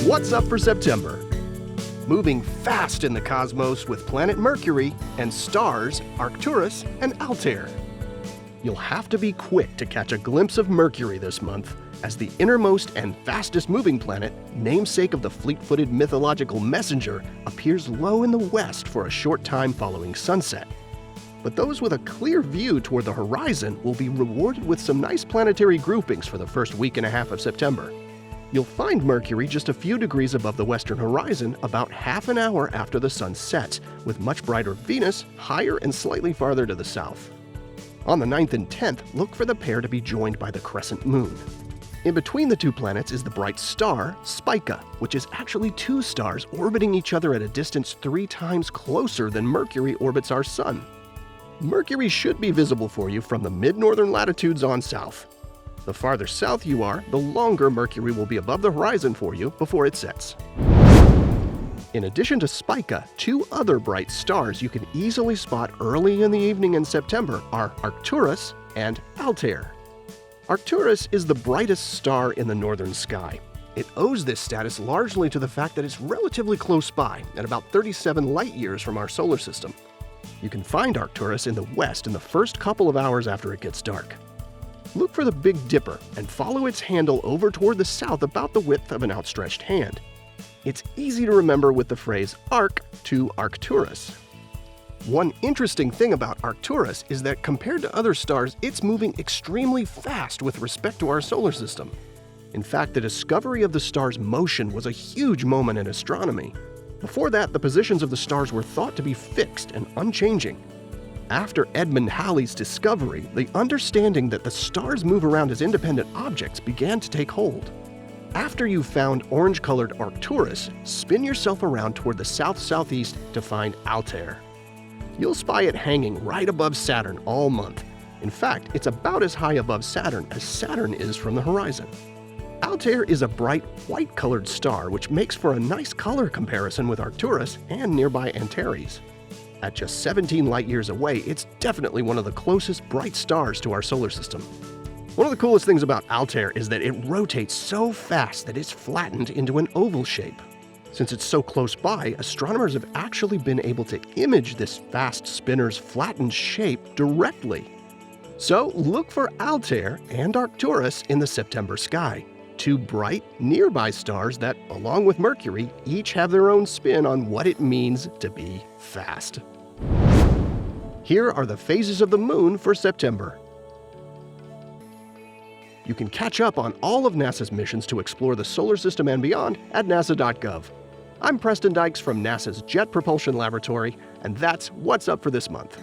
What's up for September? Moving fast in the cosmos with planet Mercury and stars Arcturus and Altair. You'll have to be quick to catch a glimpse of Mercury this month, as the innermost and fastest moving planet, namesake of the fleet-footed mythological messenger, appears low in the west for a short time following sunset. But those with a clear view toward the horizon will be rewarded with some nice planetary groupings for the first week and a half of September. You'll find Mercury just a few degrees above the western horizon about half an hour after the sun sets, with much brighter Venus higher and slightly farther to the south. On the 9th and 10th, look for the pair to be joined by the crescent moon. In between the two planets is the bright star, Spica, which is actually two stars orbiting each other at a distance 3 times closer than Mercury orbits our sun. Mercury should be visible for you from the mid-northern latitudes on south. The farther south you are, the longer Mercury will be above the horizon for you before it sets. In addition to Spica, 2 other bright stars you can easily spot early in the evening in September are Arcturus and Altair. Arcturus is the brightest star in the northern sky. It owes this status largely to the fact that it's relatively close by, at about 37 light-years from our solar system. You can find Arcturus in the west in the first couple of hours after it gets dark. Look for the Big Dipper and follow its handle over toward the south about the width of an outstretched hand. It's easy to remember with the phrase arc to Arcturus. One interesting thing about Arcturus is that compared to other stars, it's moving extremely fast with respect to our solar system. In fact, the discovery of the star's motion was a huge moment in astronomy. Before that, the positions of the stars were thought to be fixed and unchanging. After Edmund Halley's discovery, the understanding that the stars move around as independent objects began to take hold. After you've found orange-colored Arcturus, spin yourself around toward the south-southeast to find Altair. You'll spy it hanging right above Saturn all month. In fact, it's about as high above Saturn as Saturn is from the horizon. Altair is a bright white-colored star, which makes for a nice color comparison with Arcturus and nearby Antares. At just 17 light-years away, it's definitely one of the closest bright stars to our solar system. One of the coolest things about Altair is that it rotates so fast that it's flattened into an oval shape. Since it's so close by, astronomers have actually been able to image this fast spinner's flattened shape directly. So look for Altair and Arcturus in the September sky, 2 bright, nearby stars that, along with Mercury, each have their own spin on what it means to be fast. Here are the phases of the moon for September. You can catch up on all of NASA's missions to explore the solar system and beyond at nasa.gov. I'm Preston Dykes from NASA's Jet Propulsion Laboratory, and that's what's up for this month.